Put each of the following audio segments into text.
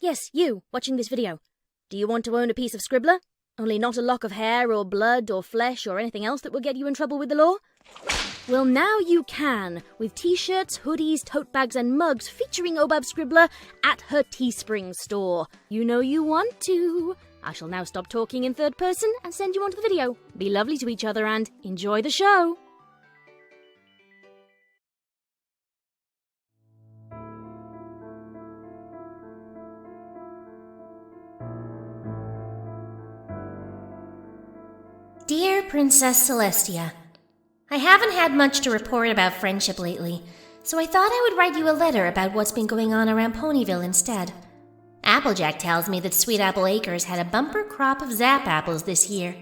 Yes, you, watching this video. Do you want to own a piece of Scribbler? Only not a lock of hair or blood or flesh or anything else that will get you in trouble with the law? Well, now you can, with t-shirts, hoodies, tote bags and mugs featuring Obab Scribbler at her TeeSpring store. You know you want to. I shall now stop talking in third person and send you on to the video. Be lovely to each other and enjoy the show. Dear Princess Celestia, I haven't had much to report about friendship lately, so I thought I would write you a letter about what's been going on around Ponyville instead. Applejack tells me that Sweet Apple Acres had a bumper crop of Zap apples this year.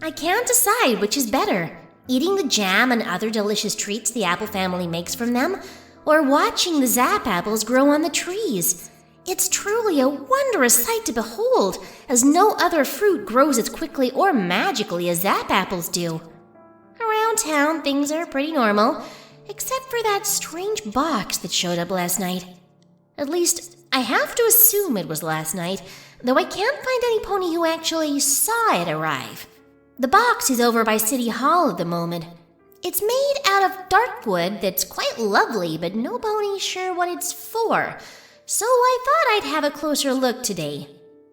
I can't decide which is better, eating the jam and other delicious treats the apple family makes from them, or watching the Zap apples grow on the trees. It's truly a wondrous sight to behold, as no other fruit grows as quickly or magically as Zap apples do. Around town, things are pretty normal, except for that strange box that showed up last night. At least, I have to assume it was last night, though I can't find any pony who actually saw it arrive. The box is over by City Hall at the moment. It's made out of dark wood that's quite lovely, but no pony's sure what it's for. So I thought I'd have a closer look today.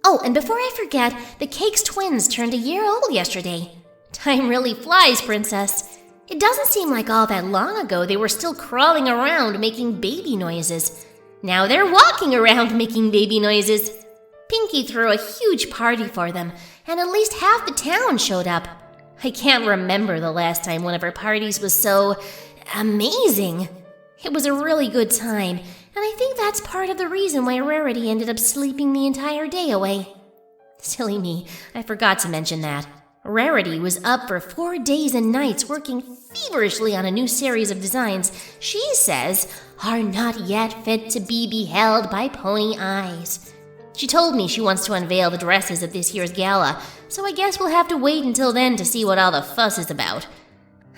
Oh, and before I forget, the Cake's twins turned a year old yesterday. Time really flies, Princess. It doesn't seem like all that long ago they were still crawling around making baby noises. Now they're walking around making baby noises. Pinky threw a huge party for them, and at least half the town showed up. I can't remember the last time one of her parties was so amazing. It was a really good time, and I think that's part of the reason why Rarity ended up sleeping the entire day away. Silly me, I forgot to mention that. Rarity was up for 4 days and nights working feverishly on a new series of designs she says are not yet fit to be beheld by pony eyes. She told me she wants to unveil the dresses at this year's gala, so I guess we'll have to wait until then to see what all the fuss is about.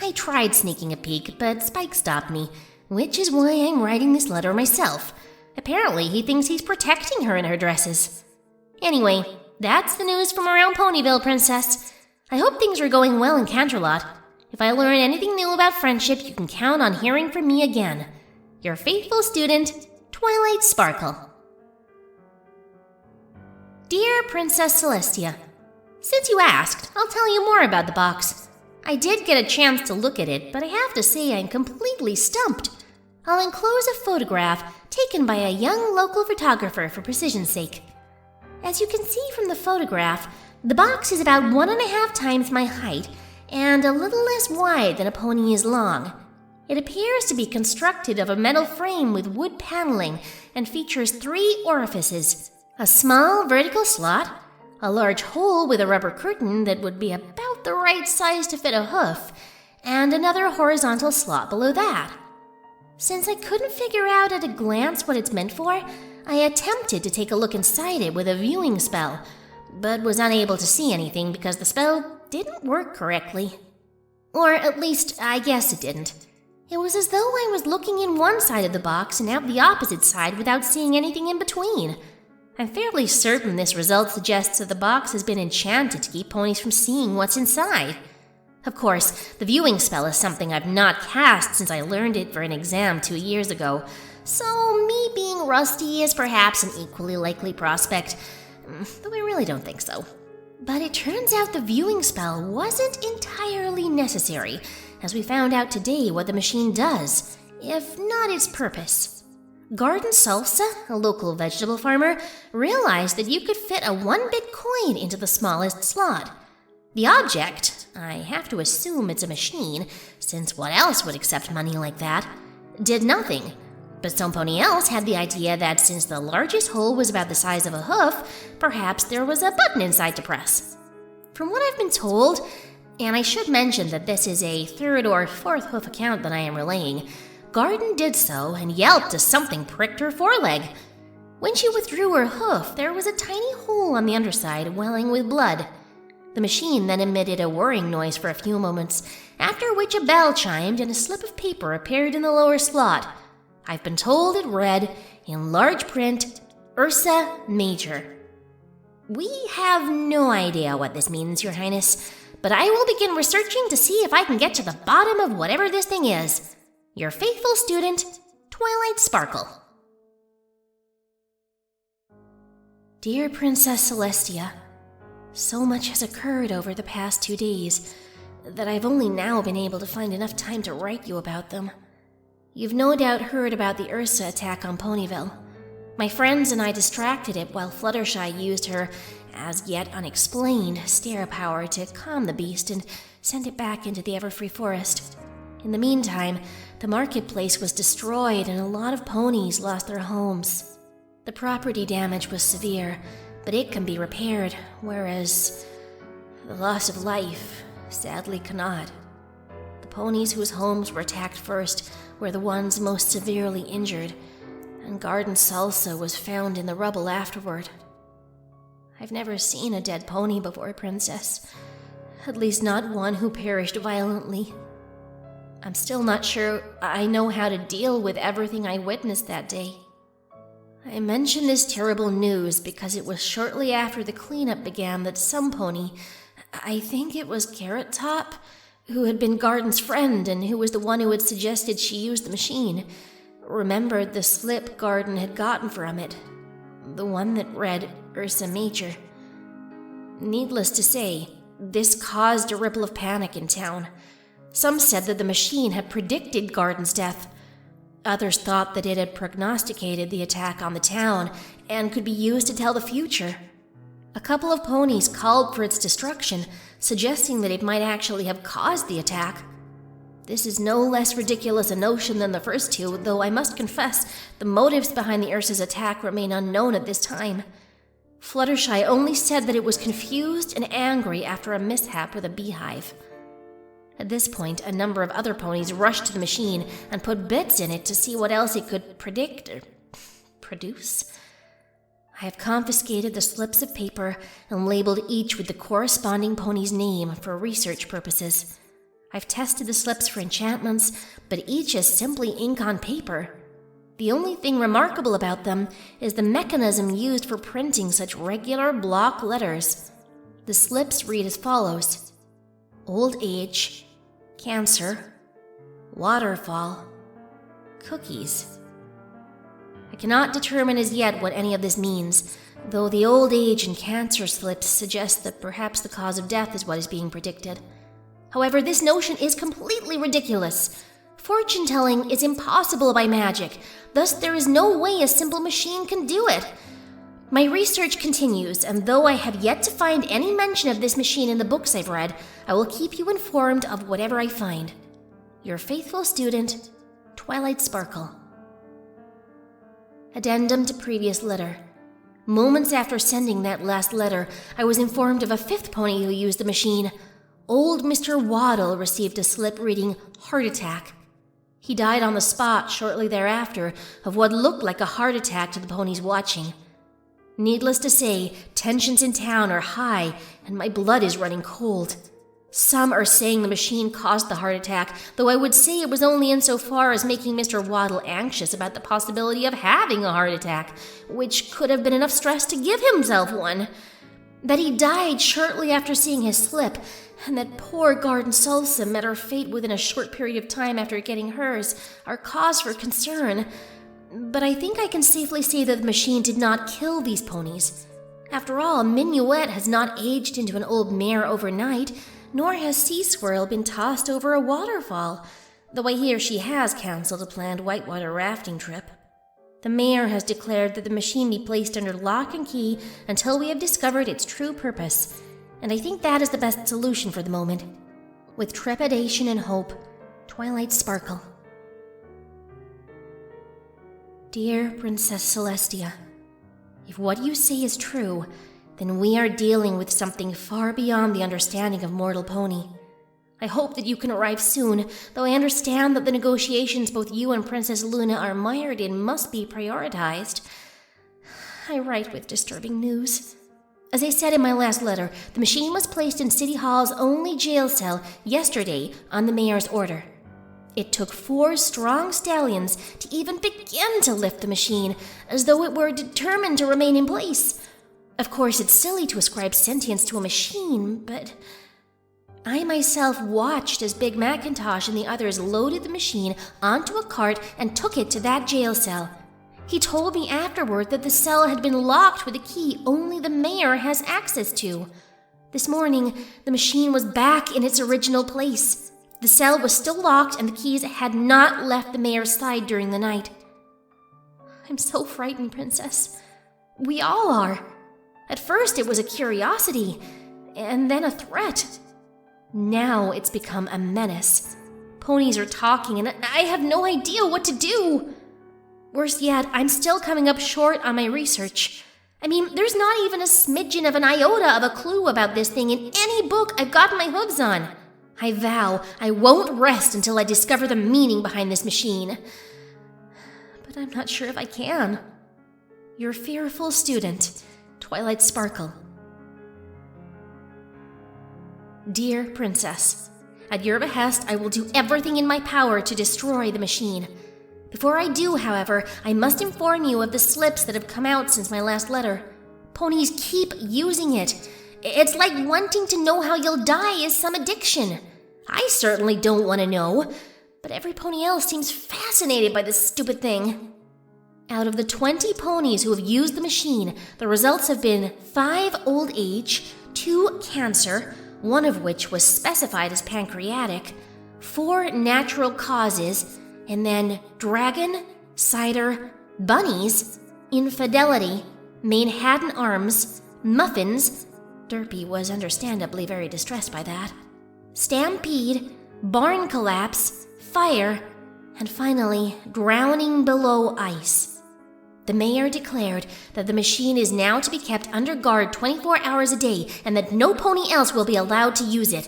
I tried sneaking a peek, but Spike stopped me, which is why I'm writing this letter myself. Apparently, he thinks he's protecting her in her dresses. Anyway, that's the news from around Ponyville, Princess. I hope things are going well in Canterlot. If I learn anything new about friendship, you can count on hearing from me again. Your faithful student, Twilight Sparkle. Dear Princess Celestia, since you asked, I'll tell you more about the box. I did get a chance to look at it, but I have to say I'm completely stumped. I'll enclose a photograph taken by a young local photographer for precision's sake. As you can see from the photograph, the box is about 1.5 times my height and a little less wide than a pony is long. It appears to be constructed of a metal frame with wood paneling and features 3 orifices, a small vertical slot, a large hole with a rubber curtain that would be about the right size to fit a hoof, and another horizontal slot below that. Since I couldn't figure out at a glance what it's meant for, I attempted to take a look inside it with a viewing spell, but was unable to see anything because the spell didn't work correctly. Or at least, I guess it didn't. It was as though I was looking in one side of the box and out the opposite side without seeing anything in between. I'm fairly certain this result suggests that the box has been enchanted to keep ponies from seeing what's inside. Of course, the viewing spell is something I've not cast since I learned it for an exam 2 years ago, so me being rusty is perhaps an equally likely prospect, though I really don't think so. But it turns out the viewing spell wasn't entirely necessary, as we found out today what the machine does, if not its purpose. Garden Salsa, a local vegetable farmer, realized that you could fit a 1-bit coin into the smallest slot. The object, I have to assume it's a machine, since what else would accept money like that, did nothing. But some pony else had the idea that since the largest hole was about the size of a hoof, perhaps there was a button inside to press. From what I've been told, and I should mention that this is a 3rd or 4th hoof account that I am relaying, Garden did so and yelped as something pricked her foreleg. When she withdrew her hoof, there was a tiny hole on the underside welling with blood. The machine then emitted a whirring noise for a few moments, after which a bell chimed and a slip of paper appeared in the lower slot. I've been told it read, in large print, Ursa Major. We have no idea what this means, Your Highness, but I will begin researching to see if I can get to the bottom of whatever this thing is. Your faithful student, Twilight Sparkle. Dear Princess Celestia, so much has occurred over the past 2 days that I've only now been able to find enough time to write you about them. You've no doubt heard about the Ursa attack on Ponyville. My friends and I distracted it while Fluttershy used her, as yet unexplained, stare power to calm the beast and send it back into the Everfree Forest. In the meantime, the marketplace was destroyed and a lot of ponies lost their homes. The property damage was severe, but it can be repaired, whereas the loss of life sadly cannot. The ponies whose homes were attacked first were the ones most severely injured, and Garden Salsa was found in the rubble afterward. I've never seen a dead pony before, Princess. At least not one who perished violently. I'm still not sure I know how to deal with everything I witnessed that day. I mention this terrible news because it was shortly after the cleanup began that some pony, I think it was Carrot Top, who had been Garden's friend and who was the one who had suggested she use the machine, remembered the slip Garden had gotten from it, the one that read Ursa Major. Needless to say, this caused a ripple of panic in town. Some said that the machine had predicted Garden's death. Others thought that it had prognosticated the attack on the town and could be used to tell the future. A couple of ponies called for its destruction, suggesting that it might actually have caused the attack. This is no less ridiculous a notion than the first two, though I must confess the motives behind the Ursa's attack remain unknown at this time. Fluttershy only said that it was confused and angry after a mishap with a beehive. At this point, a number of other ponies rushed to the machine and put bits in it to see what else it could predict or produce. I have confiscated the slips of paper and labeled each with the corresponding pony's name for research purposes. I've tested the slips for enchantments, but each is simply ink on paper. The only thing remarkable about them is the mechanism used for printing such regular block letters. The slips read as follows: Old Age, Cancer, Waterfall, Cookies. I cannot determine as yet what any of this means, though the old age and cancer slips suggest that perhaps the cause of death is what is being predicted. However, this notion is completely ridiculous. Fortune-telling is impossible by magic, thus there is no way a simple machine can do it. My research continues, and though I have yet to find any mention of this machine in the books I've read, I will keep you informed of whatever I find. Your faithful student, Twilight Sparkle. Addendum to previous letter. Moments after sending that last letter, I was informed of a fifth pony who used the machine. Old Mr. Waddle received a slip reading heart attack. He died on the spot shortly thereafter of what looked like a heart attack to the ponies watching. Needless to say, tensions in town are high and my blood is running cold. Some are saying the machine caused the heart attack, though I would say it was only insofar as making Mr. Waddle anxious about the possibility of having a heart attack, which could have been enough stress to give himself one. That he died shortly after seeing his slip, and that poor Garden Salsa met her fate within a short period of time after getting hers, are cause for concern. But I think I can safely say that the machine did not kill these ponies. After all, Minuet has not aged into an old mare overnight, nor has Sea Swirl been tossed over a waterfall, though I hear she has cancelled a planned whitewater rafting trip. The mayor has declared that the machine be placed under lock and key until we have discovered its true purpose, and I think that is the best solution for the moment. With trepidation and hope, Twilight Sparkle. Dear Princess Celestia, if what you say is true, then we are dealing with something far beyond the understanding of mortal pony. I hope that you can arrive soon, though I understand that the negotiations both you and Princess Luna are mired in must be prioritized. I write with disturbing news. As I said in my last letter, the machine was placed in City Hall's only jail cell yesterday on the mayor's order. It took 4 strong stallions to even begin to lift the machine, as though it were determined to remain in place. Of course, it's silly to ascribe sentience to a machine, but I myself watched as Big Macintosh and the others loaded the machine onto a cart and took it to that jail cell. He told me afterward that the cell had been locked with a key only the mayor has access to. This morning, the machine was back in its original place. The cell was still locked and the keys had not left the mayor's side during the night. I'm so frightened, Princess. We all are. At first it was a curiosity, and then a threat. Now it's become a menace. Ponies are talking and I have no idea what to do. Worse yet, I'm still coming up short on my research. I mean, there's not even a smidgen of an iota of a clue about this thing in any book I've gotten my hooves on. I vow I won't rest until I discover the meaning behind this machine. But I'm not sure if I can. Your fearful student, Twilight Sparkle. Dear Princess, at your behest, I will do everything in my power to destroy the machine. Before I do, however, I must inform you of the slips that have come out since my last letter. Ponies keep using it. It's like wanting to know how you'll die is some addiction. I certainly don't want to know, but every pony else seems fascinated by this stupid thing. Out of the 20 ponies who have used the machine, the results have been 5 old age, 2 cancer, one of which was specified as pancreatic, 4 natural causes, and then dragon, cider, bunnies, infidelity, Manhattan arms, muffins, Derpy was understandably very distressed by that, stampede, barn collapse, fire, and finally, drowning below ice. The mayor declared that the machine is now to be kept under guard 24 hours a day and that no pony else will be allowed to use it.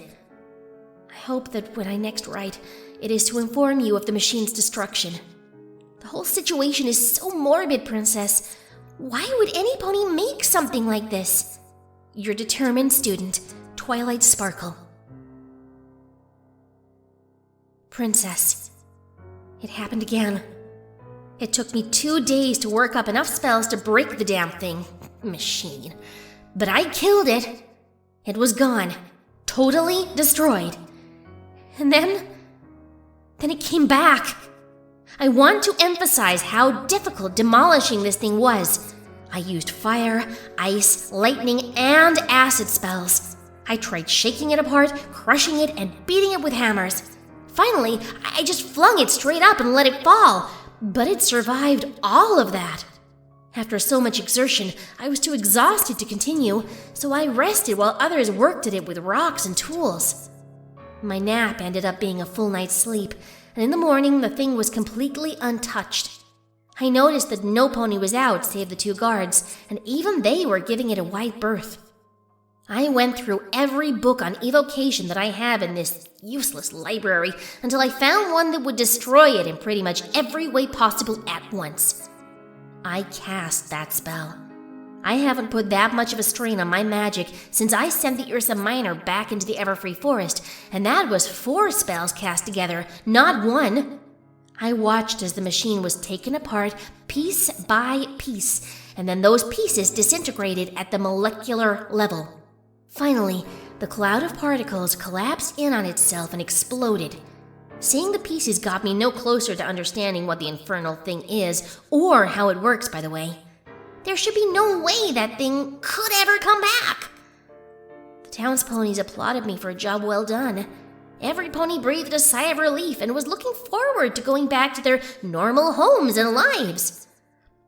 I hope that when I next write, it is to inform you of the machine's destruction. The whole situation is so morbid, Princess. Why would any pony make something like this? Your determined student, Twilight Sparkle. Princess, it happened again. It took me 2 days to work up enough spells to break the damn thing. Machine. But I killed it. It was gone. Totally destroyed. And then it came back. I want to emphasize how difficult demolishing this thing was. I used fire, ice, lightning, and acid spells. I tried shaking it apart, crushing it, and beating it with hammers. Finally, I just flung it straight up and let it fall. But it survived all of that. After so much exertion, I was too exhausted to continue, so I rested while others worked at it with rocks and tools. My nap ended up being a full night's sleep, and in the morning the thing was completely untouched. I noticed that no pony was out save the 2 guards, and even they were giving it a wide berth. I went through every book on evocation that I have in this useless library until I found one that would destroy it in pretty much every way possible at once. I cast that spell. I haven't put that much of a strain on my magic since I sent the Ursa Minor back into the Everfree Forest, and that was 4 spells cast together, not 1. I watched as the machine was taken apart piece by piece, and then those pieces disintegrated at the molecular level. Finally, the cloud of particles collapsed in on itself and exploded. Seeing the pieces got me no closer to understanding what the infernal thing is, or how it works, by the way. There should be no way that thing could ever come back. The town's ponies applauded me for a job well done. Every pony breathed a sigh of relief and was looking forward to going back to their normal homes and lives.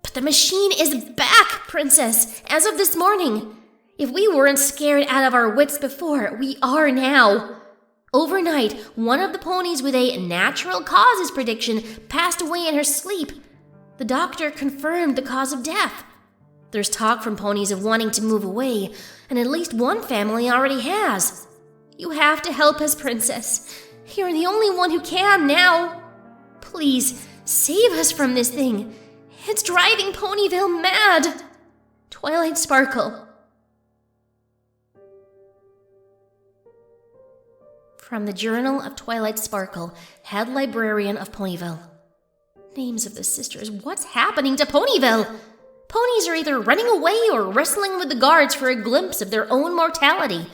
But the machine is back, Princess, as of this morning. If we weren't scared out of our wits before, we are now. Overnight, one of the ponies with a natural causes prediction passed away in her sleep. The doctor confirmed the cause of death. There's talk from ponies of wanting to move away, and at least one family already has. You have to help us, Princess. You're the only one who can now. Please, save us from this thing. It's driving Ponyville mad. Twilight Sparkle. From the Journal of Twilight Sparkle, Head Librarian of Ponyville. Names of the sisters, what's happening to Ponyville? Ponies are either running away or wrestling with the guards for a glimpse of their own mortality.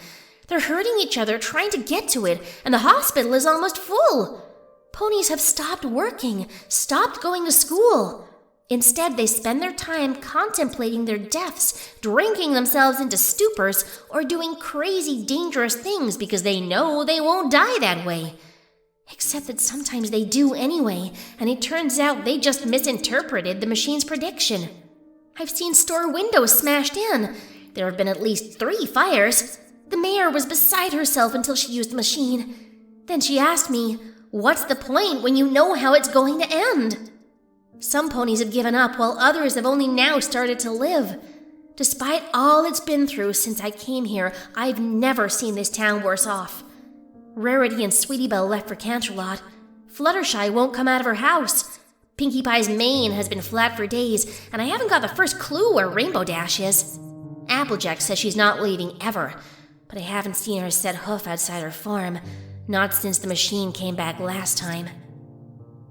They're hurting each other, trying to get to it, and the hospital is almost full. Ponies have stopped working, stopped going to school. Instead, they spend their time contemplating their deaths, drinking themselves into stupors, or doing crazy, dangerous things because they know they won't die that way. Except that sometimes they do anyway, and it turns out they just misinterpreted the machine's prediction. I've seen store windows smashed in. There have been at least 3 fires. The mayor was beside herself until she used the machine. Then she asked me, "What's the point when you know how it's going to end?" Some ponies have given up, while others have only now started to live. Despite all it's been through since I came here, I've never seen this town worse off. Rarity and Sweetie Belle left for Canterlot. Fluttershy won't come out of her house. Pinkie Pie's mane has been flat for days, and I haven't got the first clue where Rainbow Dash is. Applejack says she's not leaving ever, but I haven't seen her set hoof outside her farm, not since the machine came back last time.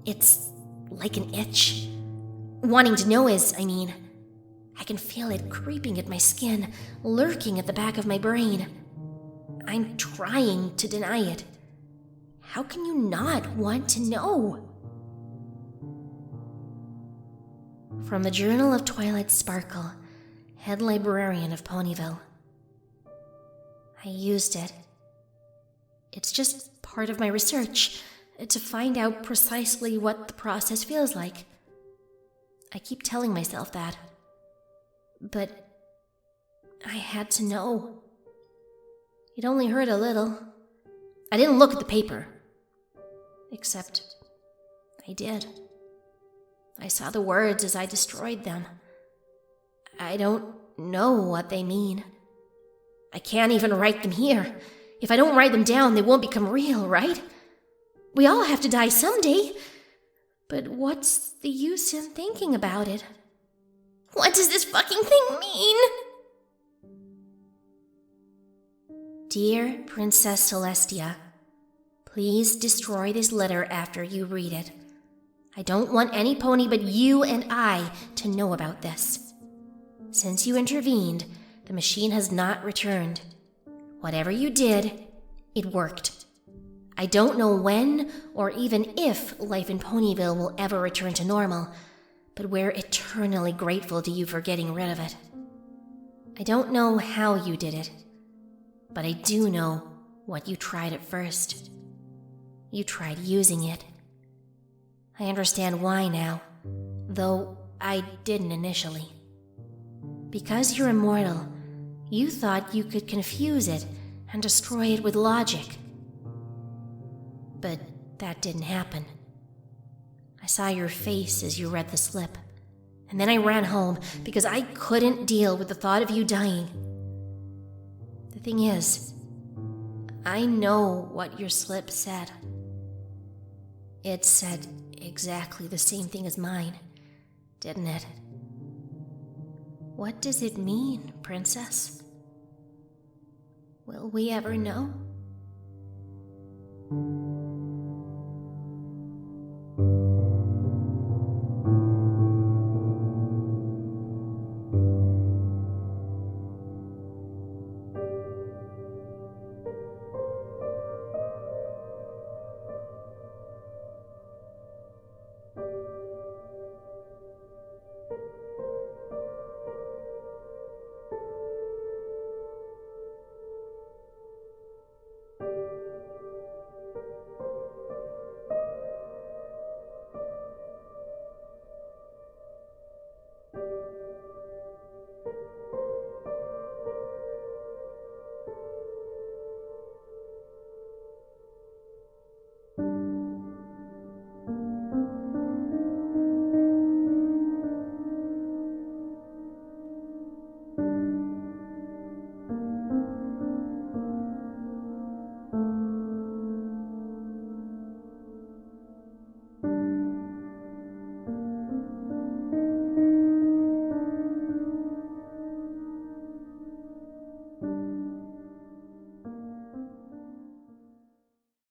It's like an itch. Wanting to know I can feel it creeping at my skin, lurking at the back of my brain. I'm trying to deny it. How can you not want to know? From the Journal of Twilight Sparkle, Head Librarian of Ponyville. I used it. It's just part of my research, to find out precisely what the process feels like. I keep telling myself that. But I had to know. It only hurt a little. I didn't look at the paper. Except I did. I saw the words as I destroyed them. I don't know what they mean. I can't even write them here. If I don't write them down, they won't become real, right? We all have to die someday. But what's the use in thinking about it? What does this fucking thing mean? Dear Princess Celestia, please destroy this letter after you read it. I don't want any pony but you and I to know about this. Since you intervened, the machine has not returned. Whatever you did, it worked. I don't know when or even if life in Ponyville will ever return to normal, but we're eternally grateful to you for getting rid of it. I don't know how you did it, but I do know what you tried at first. You tried using it. I understand why now, though I didn't initially. Because you're immortal, you thought you could confuse it and destroy it with logic. But that didn't happen. I saw your face as you read the slip, and then I ran home because I couldn't deal with the thought of you dying. The thing is, I know what your slip said. It said exactly the same thing as mine, didn't it? What does it mean, Princess? Will we ever know?